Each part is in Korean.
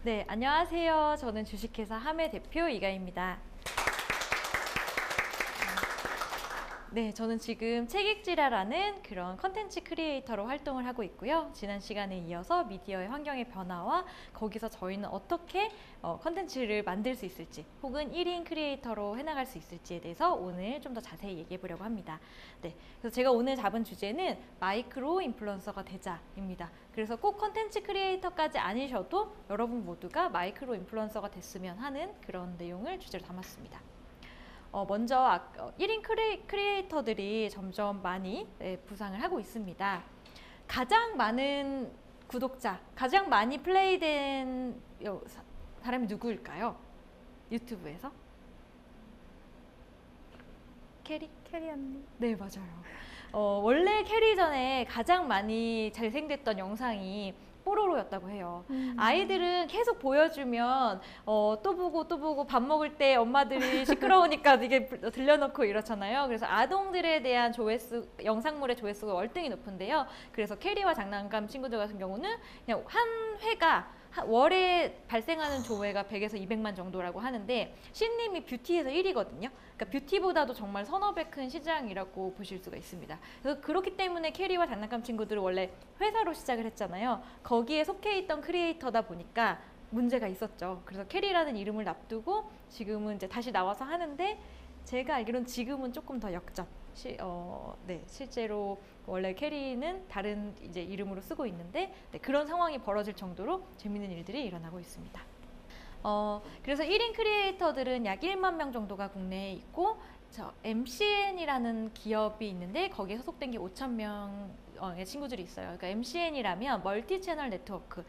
네, 안녕하세요. 저는 주식회사 함의 대표 이가입니다. 네, 저는 지금 책읽지라라는 그런 컨텐츠 크리에이터로 활동을 하고 있고요. 지난 시간에 이어서 미디어의 환경의 변화와 거기서 저희는 어떻게 컨텐츠를 만들 수 있을지 혹은 1인 크리에이터로 해나갈 수 있을지에 대해서 오늘 좀 더 자세히 얘기해 보려고 합니다. 네, 그래서 제가 오늘 잡은 주제는 마이크로 인플루언서가 되자입니다. 그래서 꼭 컨텐츠 크리에이터까지 아니셔도 여러분 모두가 마이크로 인플루언서가 됐으면 하는 그런 내용을 주제로 담았습니다. 먼저 1인 크리에이터들이 점점 많이 부상을 하고 있습니다. 가장 많은 구독자, 가장 많이 플레이된 사람이 누구일까요? 유튜브에서? 캐리 언니. 네, 맞아요. 원래 캐리 전에 가장 많이 재생됐던 영상이 뽀로로였다고 해요. 아이들은 계속 보여주면 또 보고 밥 먹을 때 엄마들이 시끄러우니까 이게 들려놓고 이렇잖아요. 그래서 아동들에 대한 영상물의 조회수가 월등히 높은데요. 그래서 캐리와 장난감 친구들 같은 경우는 그냥 한 회가 월에 발생하는 조회가 100에서 200만 정도라고 하는데 신님이 뷰티에서 1위거든요. 그러니까 뷰티보다도 정말 선너 배 큰 시장이라고 보실 수가 있습니다. 그래서 그렇기 때문에 캐리와 장난감 친구들은 원래 회사로 시작을 했잖아요. 거기에 속해 있던 크리에이터다 보니까 문제가 있었죠. 그래서 캐리라는 이름을 놔두고 지금은 이제 다시 나와서 하는데 제가 알기로는 지금은 조금 더 역전. 네, 실제로 원래 캐리는 다른 이제 이름으로 쓰고 있는데 그런 상황이 벌어질 정도로 재밌는 일들이 일어나고 있습니다. 그래서 1인 크리에이터들은 약 1만 명 정도가 국내에 있고 MCN이라는 기업이 있는데 거기에 소속된 게 5천 명의 친구들이 있어요. 그러니까 MCN이라면 멀티 채널 네트워크,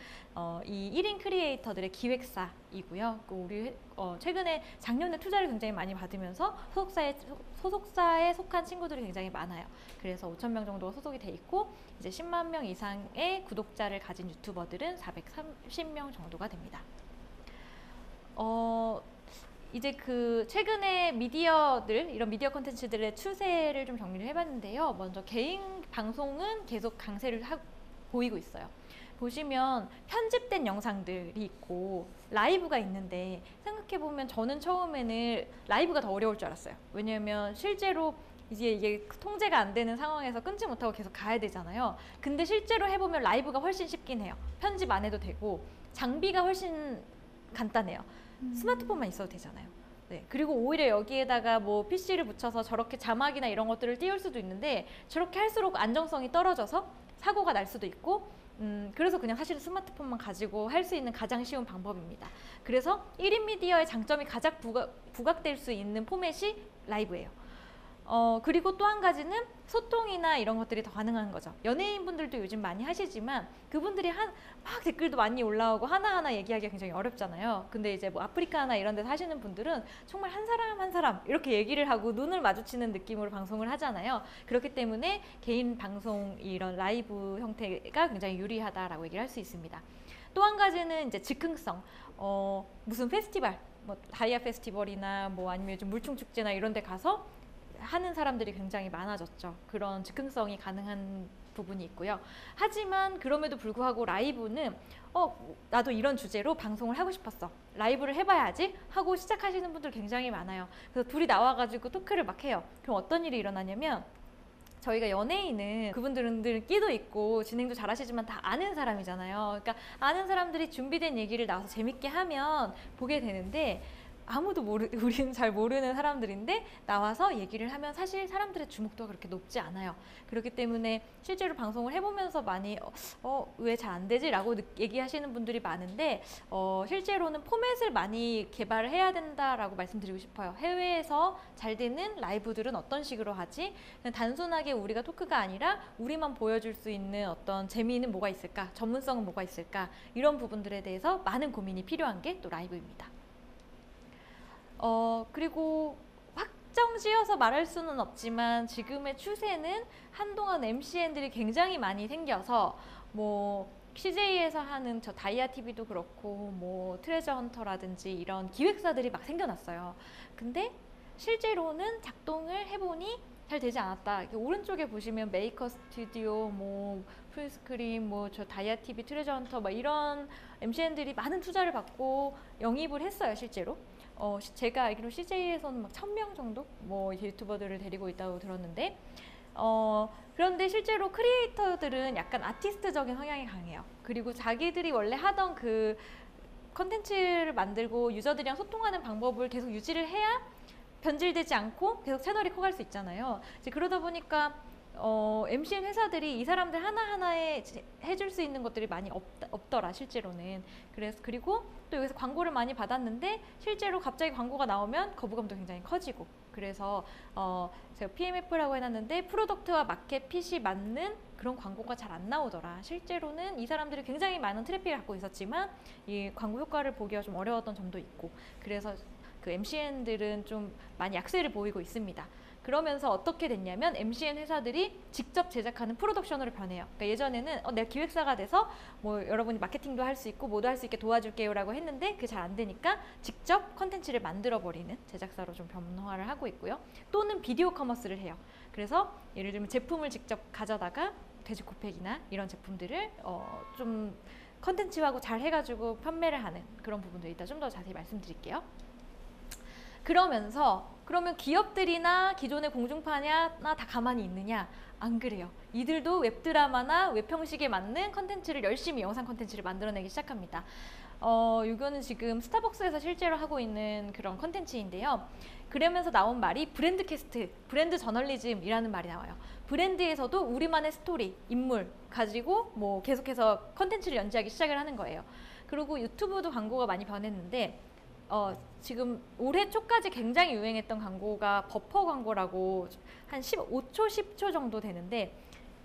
이 1인 크리에이터들의 기획사이고요. 우리 최근에 작년에 투자를 굉장히 많이 받으면서 소속사에 속한 친구들이 굉장히 많아요. 그래서 5천 명 정도가 소속이 돼 있고 이제 10만 명 이상의 구독자를 가진 유튜버들은 430명 정도가 됩니다. 이제 최근에 이런 미디어 콘텐츠들의 추세를 좀 정리를 해봤는데요. 먼저 개인 방송은 계속 강세를 보이고 있어요. 보시면 편집된 영상들이 있고 라이브가 있는데 생각해보면 저는 처음에는 라이브가 더 어려울 줄 알았어요. 왜냐하면 실제로 이게 통제가 안 되는 상황에서 끊지 못하고 계속 가야 되잖아요. 근데 실제로 해보면 라이브가 훨씬 쉽긴 해요. 편집 안 해도 되고 장비가 훨씬 간단해요. 스마트폰만 있어도 되잖아요. 네, 그리고 오히려 여기에다가 뭐 PC를 붙여서 저렇게 자막이나 이런 것들을 띄울 수도 있는데 저렇게 할수록 안정성이 떨어져서 사고가 날 수도 있고 그래서 그냥 사실은 스마트폰만 가지고 할 수 있는 가장 쉬운 방법입니다. 그래서 1인 미디어의 장점이 가장 부각될 수 있는 포맷이 라이브예요. 그리고 또 한 가지는 소통이나 이런 것들이 더 가능한 거죠. 연예인분들도 요즘 많이 하시지만 그분들이 막 댓글도 많이 올라오고 하나하나 얘기하기가 굉장히 어렵잖아요. 근데 이제 뭐 아프리카나 이런 데서 하시는 분들은 정말 한 사람 한 사람 이렇게 얘기를 하고 눈을 마주치는 느낌으로 방송을 하잖아요. 그렇기 때문에 개인 방송 이런 라이브 형태가 굉장히 유리하다라고 얘기를 할 수 있습니다. 또 한 가지는 이제 즉흥성. 무슨 페스티벌, 뭐 다이아 페스티벌이나 뭐 아니면 요즘 물총축제나 이런 데 가서 하는 사람들이 굉장히 많아졌죠. 그런 즉흥성이 가능한 부분이 있고요. 하지만 그럼에도 불구하고 라이브는 나도 이런 주제로 방송을 하고 싶었어. 라이브를 해봐야지 하고 시작하시는 분들 굉장히 많아요. 그래서 둘이 나와가지고 토크를 막 해요. 그럼 어떤 일이 일어나냐면 저희가 연예인은 그분들은 끼도 있고 진행도 잘하시지만 다 아는 사람이잖아요. 그러니까 아는 사람들이 준비된 얘기를 나와서 재밌게 하면 보게 되는데 우리는 잘 모르는 사람들인데 나와서 얘기를 하면 사실 사람들의 주목도가 그렇게 높지 않아요. 그렇기 때문에 실제로 방송을 해보면서 많이 왜 잘 안 되지? 라고 얘기하시는 분들이 많은데 실제로는 포맷을 많이 개발을 해야 된다라고 말씀드리고 싶어요. 해외에서 잘 되는 라이브들은 어떤 식으로 하지? 단순하게 우리가 토크가 아니라 우리만 보여줄 수 있는 어떤 재미는 뭐가 있을까? 전문성은 뭐가 있을까? 이런 부분들에 대해서 많은 고민이 필요한 게 또 라이브입니다. 그리고 확정 지어서 말할 수는 없지만 지금의 추세는 한동안 MCN들이 굉장히 많이 생겨서 뭐 CJ에서 하는 저 다이아 TV도 그렇고 뭐 트레저 헌터라든지 이런 기획사들이 막 생겨났어요. 근데 실제로는 작동을 해보니 잘 되지 않았다. 이렇게 오른쪽에 보시면 메이커 스튜디오, 뭐 풀스크린, 뭐 저 다이아 TV, 트레저 헌터 막 이런 MCN들이 많은 투자를 받고 영입을 했어요, 실제로. 제가 알기로 CJ에서는 막 1000명 정도 뭐 유튜버들을 데리고 있다고 들었는데, 그런데 실제로 크리에이터들은 약간 아티스트적인 성향이 강해요. 그리고 자기들이 원래 하던 그 컨텐츠를 만들고 유저들이랑 소통하는 방법을 계속 유지를 해야 변질되지 않고 계속 채널이 커갈 수 있잖아요. 이제 그러다 보니까 MCN 회사들이 이 사람들 하나하나에 해줄 수 있는 것들이 많이 없더라, 실제로는. 그리고 또 여기서 광고를 많이 받았는데 실제로 갑자기 광고가 나오면 거부감도 굉장히 커지고, 그래서 제가 PMF라고 해놨는데 프로덕트와 마켓 핏이 맞는 그런 광고가 잘 안 나오더라. 실제로는 이 사람들이 굉장히 많은 트래픽을 갖고 있었지만 이 광고 효과를 보기가 좀 어려웠던 점도 있고, 그래서 그 MCN들은 좀 많이 약세를 보이고 있습니다. 그러면서 어떻게 됐냐면 MCN 회사들이 직접 제작하는 프로덕션으로 변해요. 그러니까 예전에는 내가 기획사가 돼서 뭐 여러분이 마케팅도 할 수 있고 뭐도 할 수 있게 도와줄게요 라고 했는데 그게 잘 안 되니까 직접 컨텐츠를 만들어버리는 제작사로 좀 변화를 하고 있고요. 또는 비디오 커머스를 해요. 그래서 예를 들면 제품을 직접 가져다가 돼지코팩이나 이런 제품들을 좀 컨텐츠하고 잘 해가지고 판매를 하는 그런 부분들이 있다. 좀 더 자세히 말씀드릴게요. 그러면 기업들이나 기존의 공중파나 다 가만히 있느냐? 안 그래요. 이들도 웹드라마나 웹형식에 맞는 컨텐츠를 열심히 영상 컨텐츠를 만들어내기 시작합니다. 이거는 지금 스타벅스에서 실제로 하고 있는 그런 컨텐츠인데요. 그러면서 나온 말이 브랜드 캐스트, 브랜드 저널리즘이라는 말이 나와요. 브랜드에서도 우리만의 스토리, 인물 가지고 뭐 계속해서 컨텐츠를 연재하기 시작을 하는 거예요. 그리고 유튜브도 광고가 많이 변했는데 지금 올해 초까지 굉장히 유행했던 광고가 버퍼 광고라고 한 15초, 10초 정도 되는데,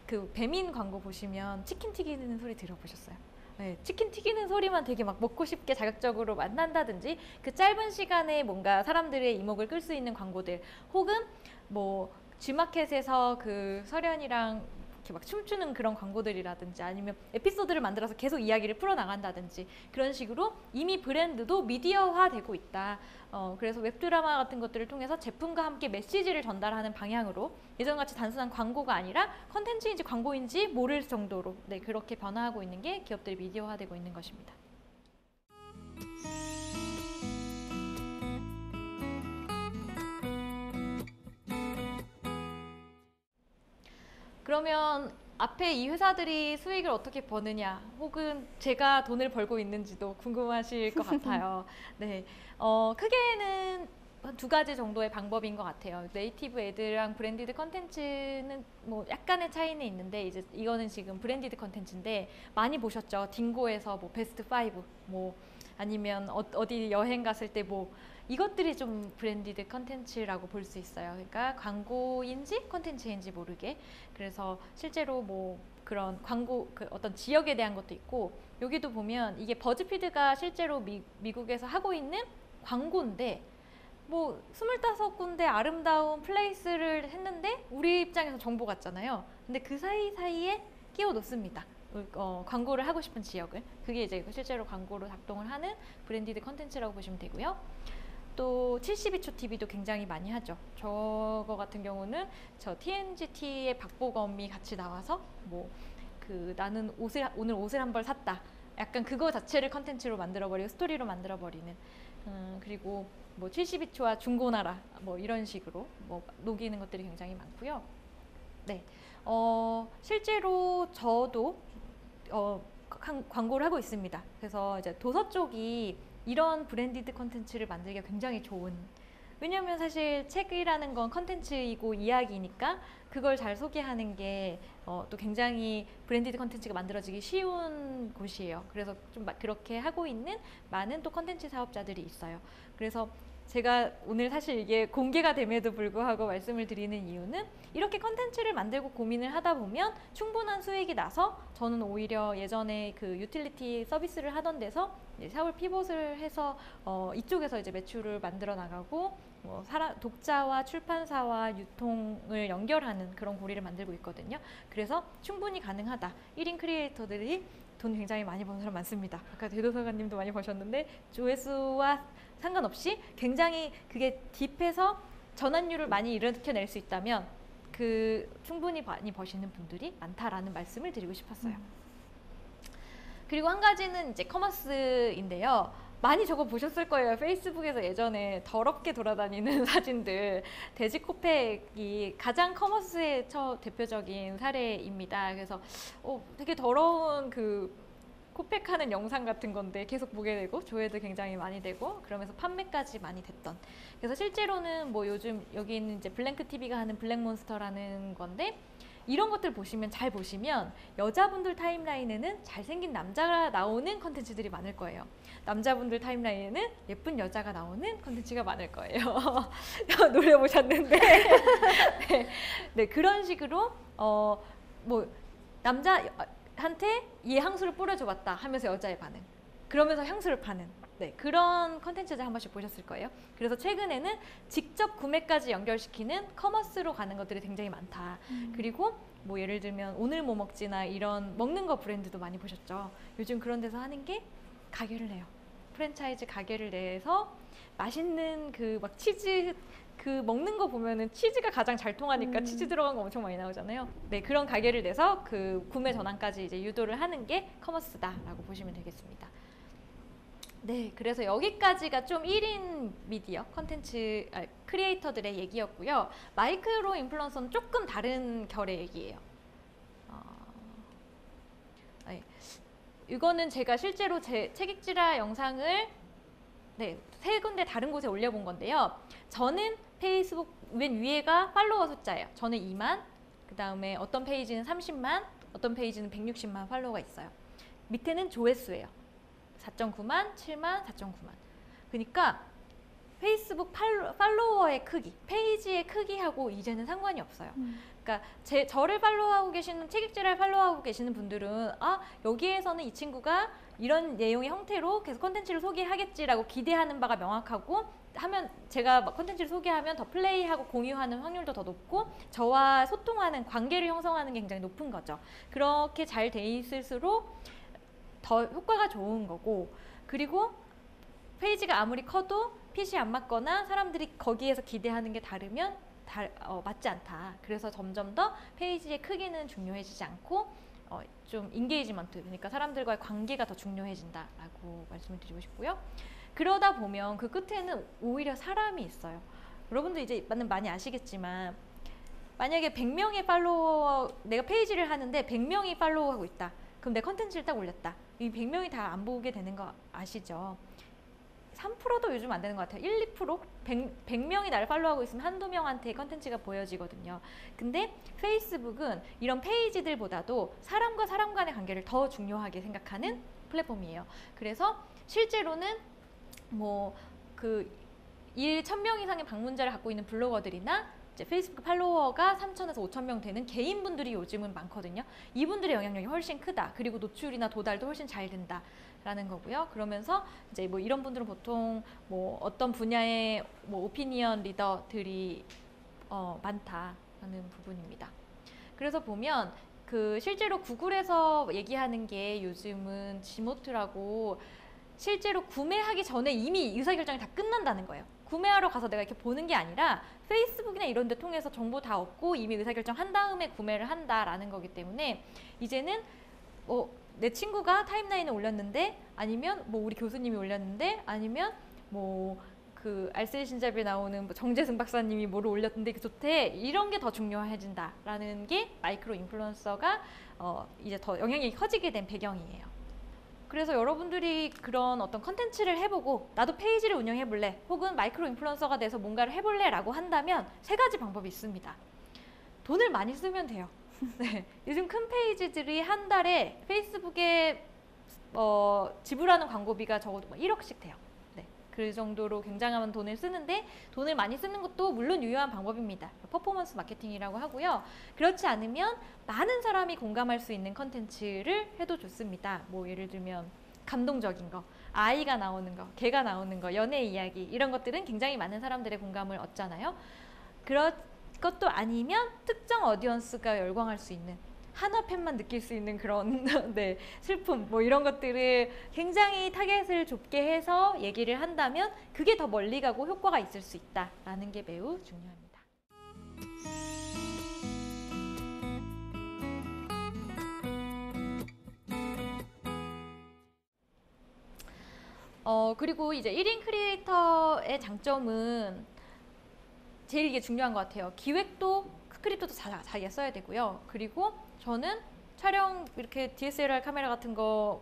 그 배민 광고 보시면 치킨 튀기는 소리 들어보셨어요? 네, 치킨 튀기는 소리만 되게 막 먹고 싶게 자극적으로 만난다든지, 그 짧은 시간에 뭔가 사람들의 이목을 끌 수 있는 광고들, 혹은 뭐 G마켓에서 그 설현이랑 이렇게 막 춤추는 그런 광고들이라든지, 아니면 에피소드를 만들어서 계속 이야기를 풀어나간다든지, 그런 식으로 이미 브랜드도 미디어화 되고 있다. 그래서 웹드라마 같은 것들을 통해서 제품과 함께 메시지를 전달하는 방향으로, 예전같이 단순한 광고가 아니라 컨텐츠인지 광고인지 모를 정도로 그렇게 변화하고 있는 게 기업들이 미디어화되고 있는 것입니다. 그러면 앞에 이 회사들이 수익을 어떻게 버느냐, 혹은 제가 돈을 벌고 있는지도 궁금하실 것 같아요. 네, 크게는 한 2가지 정도의 방법인 것 같아요. 네이티브 애드랑 브랜디드 컨텐츠는 뭐 약간의 차이는 있는데, 이제 이거는 지금 브랜디드 컨텐츠인데 많이 보셨죠? 딩고에서 뭐 베스트 5, 뭐 아니면 어디 여행 갔을 때 뭐 이것들이 좀 브랜디드 컨텐츠라고 볼 수 있어요. 그러니까 광고인지 컨텐츠인지 모르게. 그래서 실제로 뭐 그런 광고, 그 어떤 지역에 대한 것도 있고, 여기도 보면 이게 버즈피드가 실제로 미국에서 하고 있는 광고인데, 뭐 25군데 아름다운 플레이스를 했는데 우리 입장에서 정보 같잖아요. 근데 그 사이사이에 끼워 놓습니다. 광고를 하고 싶은 지역을. 그게 이제 실제로 광고로 작동을 하는 브랜디드 컨텐츠라고 보시면 되고요. 또 72초 TV도 굉장히 많이 하죠. 저거 같은 경우는 저 TNGT의 박보검이 같이 나와서 뭐 그 나는 오늘 옷을 한 벌 샀다, 약간 그거 자체를 컨텐츠로 만들어버리고 스토리로 만들어버리는, 그리고 뭐 72초와 중고나라 뭐 이런 식으로 뭐 녹이는 것들이 굉장히 많고요. 네, 실제로 저도 광고를 하고 있습니다. 그래서 이제 도서 쪽이 이런 브랜디드 컨텐츠를 만들기가 굉장히 좋은, 왜냐면 사실 책이라는 건 컨텐츠이고 이야기니까 그걸 잘 소개하는 게 또 굉장히 브랜디드 컨텐츠가 만들어지기 쉬운 곳이에요. 그래서 좀 그렇게 하고 있는 많은 또 컨텐츠 사업자들이 있어요. 그래서 제가 오늘 사실 이게 공개가 됨에도 불구하고 말씀을 드리는 이유는, 이렇게 컨텐츠를 만들고 고민을 하다 보면 충분한 수익이 나서 저는 오히려 예전에 그 유틸리티 서비스를 하던 데서 사울 피봇을 해서 이쪽에서 이제 매출을 만들어 나가고 독자와 출판사와 유통을 연결하는 그런 고리를 만들고 있거든요. 그래서 충분히 가능하다. 1인 크리에이터들이 돈 굉장히 많이 버는 사람 많습니다. 아까 대도서관님도 많이 버셨는데 조회수와 상관없이 굉장히 그게 딥해서 전환율을 많이 일으켜낼 수 있다면 충분히 많이 버시는 분들이 많다라는 말씀을 드리고 싶었어요. 그리고 한 가지는 이제 커머스인데요. 많이 저거 보셨을 거예요. 페이스북에서 예전에 더럽게 돌아다니는 사진들. 돼지 코팩이 가장 커머스의 대표적인 사례입니다. 그래서 되게 더러운 코팩하는 영상 같은 건데 계속 보게 되고 조회도 굉장히 많이 되고 그러면서 판매까지 많이 됐던. 그래서 실제로는 뭐 요즘 여기 있는 이제 블랭크 TV가 하는 블랙몬스터라는 건데 이런 것들 잘 보시면 여자분들 타임라인에는 잘생긴 남자가 나오는 컨텐츠들이 많을 거예요. 남자분들 타임라인에는 예쁜 여자가 나오는 컨텐츠가 많을 거예요. 노려보셨는데 네, 그런 식으로 뭐 남자한테 얘 향수를 뿌려줘봤다 하면서 여자의 반응, 그러면서 향수를 파는 그런 컨텐츠들 한 번씩 보셨을 거예요. 그래서 최근에는 직접 구매까지 연결시키는 커머스로 가는 것들이 굉장히 많다. 그리고 뭐 예를 들면 오늘 뭐 먹지나 이런 먹는 거 브랜드도 많이 보셨죠. 요즘 그런 데서 하는 게 가게를 내요. 프랜차이즈 가게를 내서 맛있는 막 치즈 먹는 거 보면은 치즈가 가장 잘 통하니까 치즈 들어간 거 엄청 많이 나오잖아요. 네, 그런 가게를 내서 구매 전환까지 이제 유도를 하는 게 커머스다라고 보시면 되겠습니다. 네, 그래서 여기까지가 좀 1인 미디어 컨텐츠 크리에이터들의 얘기였고요. 마이크로 인플루언서는 조금 다른 결의 얘기예요. 이거는 제가 실제로 제 책익질화 영상을 3군데 다른 곳에 올려본 건데요. 저는 페이스북 맨 위에가 팔로워 숫자예요. 저는 2만, 그 다음에 어떤 페이지는 30만, 어떤 페이지는 160만 팔로워가 있어요. 밑에는 조회수예요. 4.9만, 7만, 4.9만. 그러니까 페이스북 팔로워의 크기, 페이지의 크기하고 이제는 상관이 없어요. 그러니까 저를 팔로우하고 계시는, 책익질화를 팔로우하고 계시는 분들은 여기에서는 이 친구가 이런 내용의 형태로 계속 콘텐츠를 소개하겠지라고 기대하는 바가 명확하고 제가 콘텐츠를 소개하면 더 플레이하고 공유하는 확률도 더 높고 저와 소통하는 관계를 형성하는 게 굉장히 높은 거죠. 그렇게 잘 돼 있을수록 더 효과가 좋은 거고, 그리고 페이지가 아무리 커도 핏이 안 맞거나 사람들이 거기에서 기대하는 게 다르면 맞지 않다. 그래서 점점 더 페이지의 크기는 중요해지지 않고 좀 인게이지먼트, 그러니까 사람들과의 관계가 더 중요해진다라고 말씀을 드리고 싶고요. 그러다 보면 그 끝에는 오히려 사람이 있어요. 여러분들 이제 많이 아시겠지만 만약에 100명의 내가 페이지를 하는데 100명이 팔로우하고 있다. 그럼 내 컨텐츠를 딱 올렸다. 이 100명이 다 안 보게 되는 거 아시죠? 3%도 요즘 안 되는 것 같아요. 1, 2%? 100명이 나를 팔로우하고 있으면 한두 명한테 컨텐츠가 보여지거든요. 근데 페이스북은 이런 페이지들보다도 사람과 사람 간의 관계를 더 중요하게 생각하는 플랫폼이에요. 그래서 실제로는 1000명 이상의 방문자를 갖고 있는 블로거들이나 이제 페이스북 팔로워가 3000에서 5000명 되는 개인분들이 요즘은 많거든요. 이분들의 영향력이 훨씬 크다. 그리고 노출이나 도달도 훨씬 잘 된다. 라는 거고요. 그러면서 이제 이런 분들은 보통 어떤 분야의 오피니언 리더들이 많다라는 부분입니다. 그래서 보면 실제로 구글에서 얘기하는 게 요즘은 지모트라고 실제로 구매하기 전에 이미 의사결정이 다 끝난다는 거예요. 구매하러 가서 내가 이렇게 보는 게 아니라 페이스북이나 이런 데 통해서 정보 다 얻고 이미 의사결정 한 다음에 구매를 한다라는 거기 때문에 이제는 내 친구가 타임라인에 올렸는데, 아니면 우리 교수님이 올렸는데, 아니면 알쓸 신잡에 나오는 정재승 박사님이 뭐를 올렸는데 이게 좋대, 이런 게 더 중요해진다라는 게 마이크로 인플루언서가 이제 더 영향력이 커지게 된 배경이에요. 그래서 여러분들이 그런 어떤 컨텐츠를 해보고 나도 페이지를 운영해볼래, 혹은 마이크로 인플루언서가 돼서 뭔가를 해볼래 라고 한다면 3가지 방법이 있습니다. 돈을 많이 쓰면 돼요. 네, 요즘 큰 페이지들이 한 달에 페이스북에 지불하는 광고비가 적어도 1억씩 돼요. 네, 그 정도로 굉장한 돈을 쓰는데, 돈을 많이 쓰는 것도 물론 유효한 방법입니다. 퍼포먼스 마케팅이라고 하고요. 그렇지 않으면 많은 사람이 공감할 수 있는 컨텐츠를 해도 좋습니다. 예를 들면 감동적인 거, 아이가 나오는 거, 개가 나오는 거, 연애 이야기, 이런 것들은 굉장히 많은 사람들의 공감을 얻잖아요. 그것도 아니면 특정 어디언스가 열광할 수 있는, 한화 팬만 느낄 수 있는 그런 슬픔 이런 것들을 굉장히 타겟을 좁게 해서 얘기를 한다면 그게 더 멀리 가고 효과가 있을 수 있다라는 게 매우 중요합니다. 그리고 이제 1인 크리에이터의 장점은 제일 이게 중요한 것 같아요. 기획도 스크립트도 자기가 써야 되고요. 그리고 저는 촬영 이렇게 DSLR 카메라 같은 거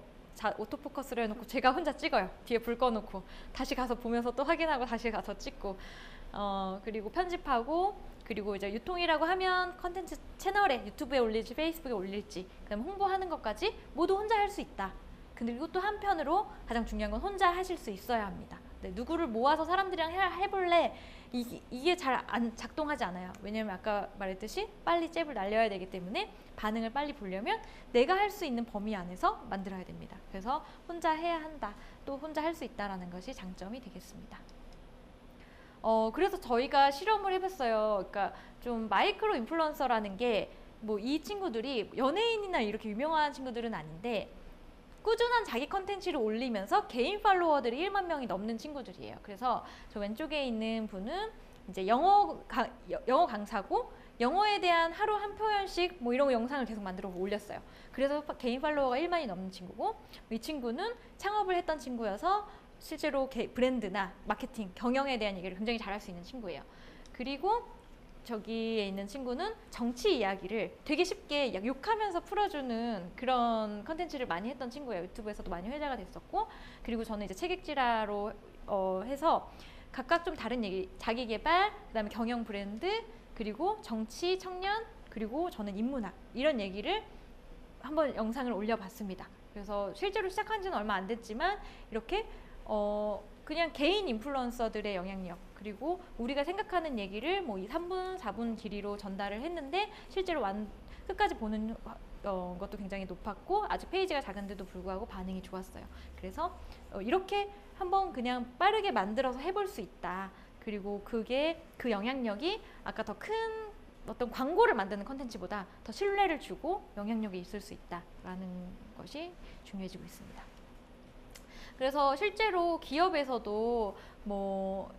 오토포커스를 해놓고 제가 혼자 찍어요. 뒤에 불 꺼놓고 다시 가서 보면서 또 확인하고 다시 가서 찍고 그리고 편집하고 그리고 이제 유통이라고 하면 컨텐츠 채널에 유튜브에 올릴지 페이스북에 올릴지 그다음에 홍보하는 것까지 모두 혼자 할 수 있다. 근데 이것도 한편으로 가장 중요한 건 혼자 하실 수 있어야 합니다. 네, 누구를 모아서 사람들이랑 해볼래 이게 잘 안 작동하지 않아요. 왜냐면 아까 말했듯이 빨리 잽을 날려야 되기 때문에 반응을 빨리 보려면 내가 할 수 있는 범위 안에서 만들어야 됩니다. 그래서 혼자 해야 한다. 또 혼자 할 수 있다라는 것이 장점이 되겠습니다. 그래서 저희가 실험을 해봤어요. 그러니까 좀 마이크로 인플루언서라는 게 뭐 이 친구들이 연예인이나 이렇게 유명한 친구들은 아닌데 꾸준한 자기 컨텐츠를 올리면서 개인 팔로워들이 1만 명이 넘는 친구들이에요. 그래서 저 왼쪽에 있는 분은 이제 영어 강사고 영어에 대한 하루 한 표현씩 뭐 이런 영상을 계속 만들어 올렸어요. 그래서 개인 팔로워가 1만이 넘는 친구고 이 친구는 창업을 했던 친구여서 실제로 브랜드나 마케팅, 경영에 대한 얘기를 굉장히 잘할 수 있는 친구예요. 그리고 저기에 있는 친구는 정치 이야기를 되게 쉽게 욕하면서 풀어주는 그런 컨텐츠를 많이 했던 친구예요. 유튜브에서도 많이 회자가 됐었고 그리고 저는 이제 책읽지라로 해서 각각 좀 다른 얘기, 자기 개발, 그다음에 경영 브랜드, 그리고 정치, 청년, 그리고 저는 인문학 이런 얘기를 한번 영상을 올려봤습니다. 그래서 실제로 시작한 지는 얼마 안 됐지만 이렇게 그냥 개인 인플루언서들의 영향력 그리고 우리가 생각하는 얘기를 뭐 3분, 4분 길이로 전달을 했는데 실제로 끝까지 보는 것도 굉장히 높았고 아직 페이지가 작은데도 불구하고 반응이 좋았어요. 그래서 이렇게 한번 그냥 빠르게 만들어서 해볼 수 있다. 그리고 그게 그 영향력이 아까 더 큰 어떤 광고를 만드는 컨텐츠보다 더 신뢰를 주고 영향력이 있을 수 있다라는 것이 중요해지고 있습니다. 그래서 실제로 기업에서도 뭐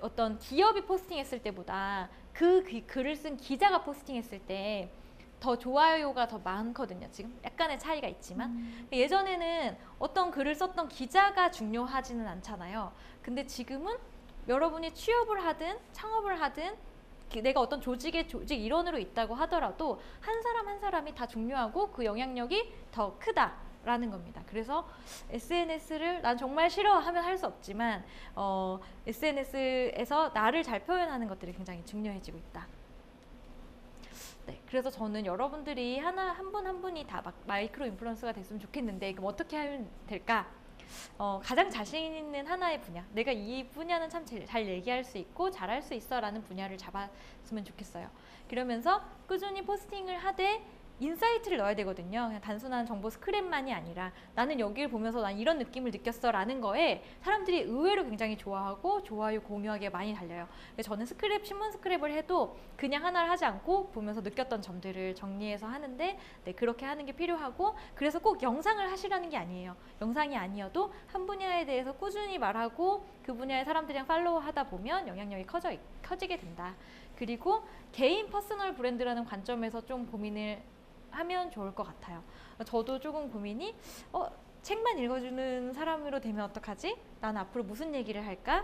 어떤 기업이 포스팅했을 때보다 그 글을 쓴 기자가 포스팅했을 때 더 좋아요가 더 많거든요. 지금 약간의 차이가 있지만 예전에는 어떤 글을 썼던 기자가 중요하지는 않잖아요. 근데 지금은 여러분이 취업을 하든 창업을 하든 내가 어떤 조직 일원으로 있다고 하더라도 한 사람 한 사람이 다 중요하고 그 영향력이 더 크다라는 겁니다. 그래서 SNS를 난 정말 싫어하면 할 수 없지만 SNS에서 나를 잘 표현하는 것들이 굉장히 중요해지고 있다. 네, 그래서 저는 여러분들이 한 분 한 분이 다 마이크로 인플루언서가 됐으면 좋겠는데 그럼 어떻게 하면 될까? 가장 자신 있는 하나의 분야, 내가 이 분야는 참 잘 얘기할 수 있고 잘할 수 있어 라는 분야를 잡았으면 좋겠어요. 그러면서 꾸준히 포스팅을 하되 인사이트를 넣어야 되거든요. 그냥 단순한 정보 스크랩만이 아니라 나는 여기를 보면서 난 이런 느낌을 느꼈어 라는 거에 사람들이 의외로 굉장히 좋아하고 좋아요 공유하기에 많이 달려요. 저는 신문 스크랩을 해도 그냥 하나를 하지 않고 보면서 느꼈던 점들을 정리해서 하는데 네, 그렇게 하는 게 필요하고 그래서 꼭 영상을 하시라는 게 아니에요. 영상이 아니어도 한 분야에 대해서 꾸준히 말하고 그 분야의 사람들이랑 팔로우 하다 보면 영향력이 커지게 된다. 그리고 개인 퍼스널 브랜드라는 관점에서 좀 고민을 하면 좋을 것 같아요. 저도 조금 고민이 책만 읽어주는 사람으로 되면 어떡하지? 난 앞으로 무슨 얘기를 할까?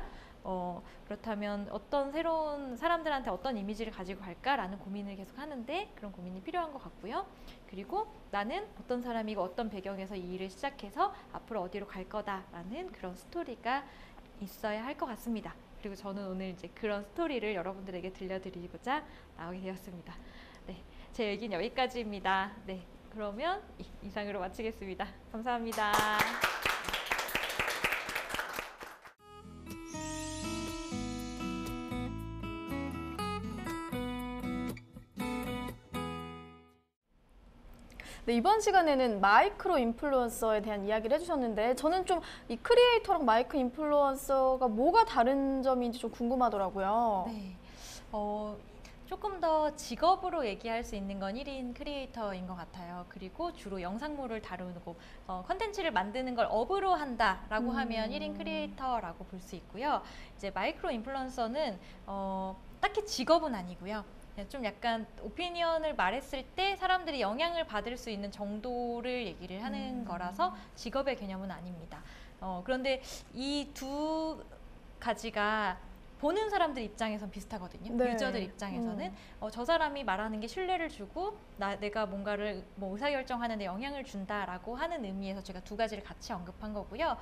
그렇다면 어떤 새로운 사람들한테 어떤 이미지를 가지고 갈까라는 고민을 계속 하는데 그런 고민이 필요한 것 같고요. 그리고 나는 어떤 사람이고 어떤 배경에서 이 일을 시작해서 앞으로 어디로 갈 거다라는 그런 스토리가 있어야 할 것 같습니다. 그리고 저는 오늘 이제 그런 스토리를 여러분들에게 들려드리고자 나오게 되었습니다. 네, 제 얘기는 여기까지입니다. 네, 그러면 이상으로 마치겠습니다. 감사합니다. 네, 이번 시간에는 마이크로 인플루언서에 대한 이야기를 해주셨는데 저는 좀 이 크리에이터랑 마이크로 인플루언서가 뭐가 다른 점인지 좀 궁금하더라고요. 네, 조금 더 직업으로 얘기할 수 있는 건 1인 크리에이터인 것 같아요. 그리고 주로 영상물을 다루고 컨텐츠를 만드는 걸 업으로 한다라고 하면 1인 크리에이터라고 볼 수 있고요. 이제 마이크로 인플루언서는 딱히 직업은 아니고요. 좀 약간 오피니언을 말했을 때 사람들이 영향을 받을 수 있는 정도를 얘기를 하는 거라서 직업의 개념은 아닙니다. 그런데 이 두 가지가 보는 사람들 입장에선 비슷하거든요. 네. 유저들 입장에서는 저 사람이 말하는 게 신뢰를 주고 내가 뭔가를 뭐 의사결정하는 데 영향을 준다라고 하는 의미에서 제가 두 가지를 같이 언급한 거고요.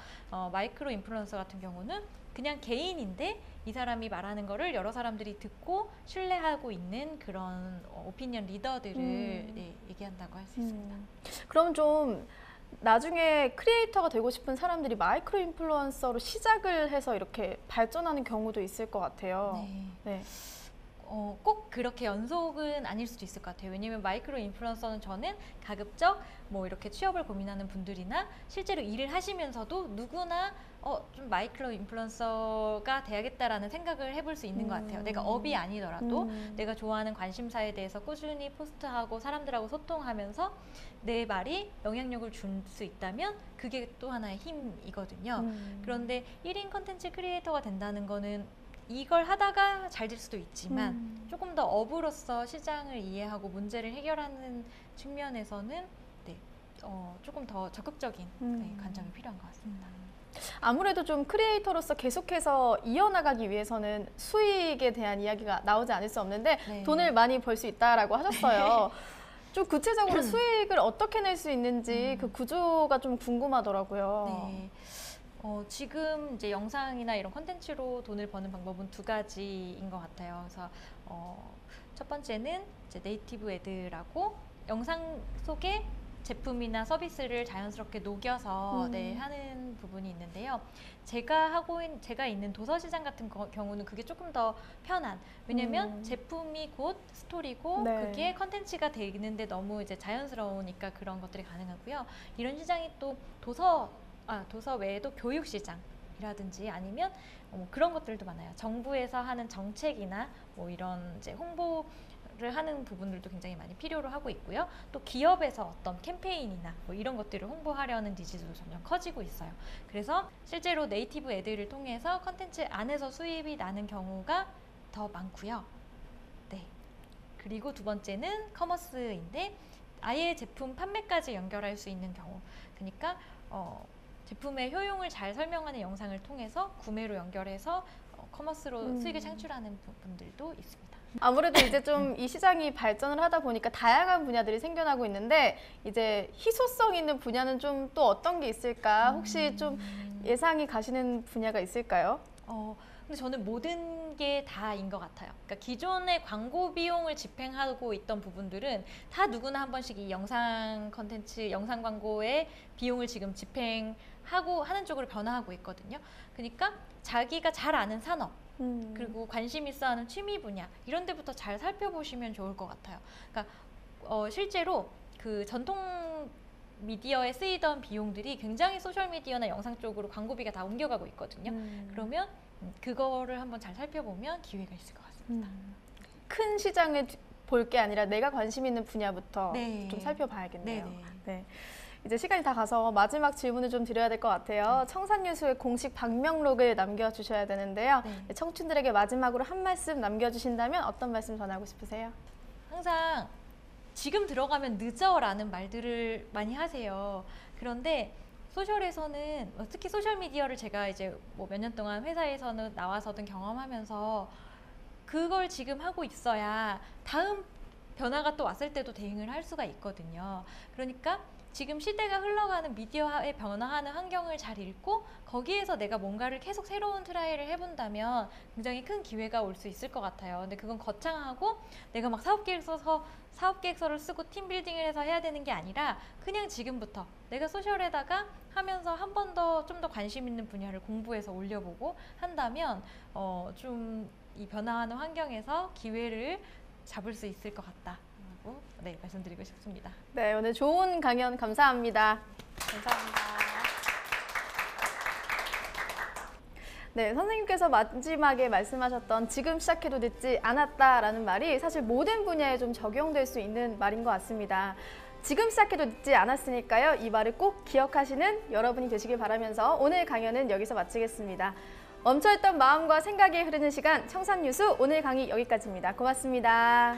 마이크로 인플루언서 같은 경우는 그냥 개인인데 이 사람이 말하는 거를 여러 사람들이 듣고 신뢰하고 있는 그런 오피니언 리더들을 네, 얘기한다고 할 수 있습니다. 그럼 좀 나중에 크리에이터가 되고 싶은 사람들이 마이크로 인플루언서로 시작을 해서 이렇게 발전하는 경우도 있을 것 같아요. 네. 네. 꼭 그렇게 연속은 아닐 수도 있을 것 같아요. 왜냐면 마이크로 인플루언서는 저는 가급적 뭐 이렇게 취업을 고민하는 분들이나 실제로 일을 하시면서도 누구나 좀 마이크로 인플루언서가 돼야겠다라는 생각을 해볼 수 있는 것 같아요. 내가 업이 아니더라도 내가 좋아하는 관심사에 대해서 꾸준히 포스트하고 사람들하고 소통하면서 내 말이 영향력을 줄 수 있다면 그게 또 하나의 힘이거든요. 그런데 1인 컨텐츠 크리에이터가 된다는 거는 이걸 하다가 잘 될 수도 있지만 조금 더 업으로서 시장을 이해하고 문제를 해결하는 측면에서는 네, 조금 더 적극적인 네, 관점이 필요한 것 같습니다. 아무래도 좀 크리에이터로서 계속해서 이어나가기 위해서는 수익에 대한 이야기가 나오지 않을 수 없는데 네. 돈을 많이 벌 수 있다라고 하셨어요. 좀 구체적으로 수익을 어떻게 낼 수 있는지 그 구조가 좀 궁금하더라고요. 네. 지금 이제 영상이나 이런 콘텐츠로 돈을 버는 방법은 두 가지인 것 같아요. 그래서 첫 번째는 이제 네이티브 애드라고 영상 속에 제품이나 서비스를 자연스럽게 녹여서 네, 하는 부분이 있는데요. 제가 있는 도서시장 같은 경우는 그게 조금 더 편한. 왜냐면 제품이 곧 스토리고 네. 그게 컨텐츠가 되는데 너무 이제 자연스러우니까 그런 것들이 가능하고요. 이런 시장이 또 도서 외에도 교육 시장이라든지 아니면 그런 것들도 많아요. 정부에서 하는 정책이나 뭐 이런 이제 홍보를 하는 부분들도 굉장히 많이 필요로 하고 있고요. 또 기업에서 어떤 캠페인이나 뭐 이런 것들을 홍보하려는 니즈도 점점 커지고 있어요. 그래서 실제로 네이티브 애들을 통해서 컨텐츠 안에서 수입이 나는 경우가 더 많고요. 네. 그리고 두 번째는 커머스인데 아예 제품 판매까지 연결할 수 있는 경우. 그러니까 제품의 효용을 잘 설명하는 영상을 통해서 구매로 연결해서 커머스로 수익을 창출하는 분들도 있습니다. 아무래도 이제 좀 이 시장이 발전을 하다 보니까 다양한 분야들이 생겨나고 있는데 이제 희소성 있는 분야는 좀 또 어떤 게 있을까? 혹시 좀 예상이 가시는 분야가 있을까요? 근데 저는 모든 게 다인 것 같아요. 그러니까 기존의 광고 비용을 집행하고 있던 부분들은 다 누구나 한 번씩 이 영상 컨텐츠, 영상 광고의 비용을 지금 집행하고 하는 쪽으로 변화하고 있거든요. 그러니까 자기가 잘 아는 산업, 그리고 관심 있어 하는 취미 분야, 이런 데부터 잘 살펴보시면 좋을 것 같아요. 그러니까 실제로 그 전통 미디어에 쓰이던 비용들이 굉장히 소셜미디어나 영상 쪽으로 광고비가 다 옮겨가고 있거든요. 그러면 그거를 한번 잘 살펴보면 기회가 있을 것 같습니다. 큰 시장을 볼 게 아니라 내가 관심 있는 분야부터 네. 좀 살펴봐야겠네요. 네네. 네. 이제 시간이 다 가서 마지막 질문을 좀 드려야 될 것 같아요. 청산뉴스의 공식 방명록을 남겨주셔야 되는데요. 네. 청춘들에게 마지막으로 한 말씀 남겨주신다면 어떤 말씀 전하고 싶으세요? 항상 지금 들어가면 늦어라는 말들을 많이 하세요. 그런데 소셜에서는 특히 소셜미디어를 제가 이제 뭐 몇 년 동안 회사에서는 나와서든 경험하면서 그걸 지금 하고 있어야 다음 변화가 또 왔을 때도 대응을 할 수가 있거든요. 그러니까 지금 시대가 흘러가는 미디어의 변화하는 환경을 잘 읽고 거기에서 내가 뭔가를 계속 새로운 트라이를 해본다면 굉장히 큰 기회가 올 수 있을 것 같아요. 근데 그건 거창하고 내가 막 사업계획서를 쓰고 팀빌딩을 해서 해야 되는 게 아니라 그냥 지금부터 내가 소셜에다가 하면서 한 번 더 좀 더 관심 있는 분야를 공부해서 올려보고 한다면 좀 이 변화하는 환경에서 기회를 잡을 수 있을 것 같다. 네, 말씀드리고 싶습니다. 네, 오늘 좋은 강연 감사합니다. 감사합니다. 네, 선생님께서 마지막에 말씀하셨던 지금 시작해도 늦지 않았다라는 말이 사실 모든 분야에 좀 적용될 수 있는 말인 것 같습니다. 지금 시작해도 늦지 않았으니까요. 이 말을 꼭 기억하시는 여러분이 되시길 바라면서 오늘 강연은 여기서 마치겠습니다. 멈춰있던 마음과 생각이 흐르는 시간 청산뉴스 오늘 강의 여기까지입니다. 고맙습니다.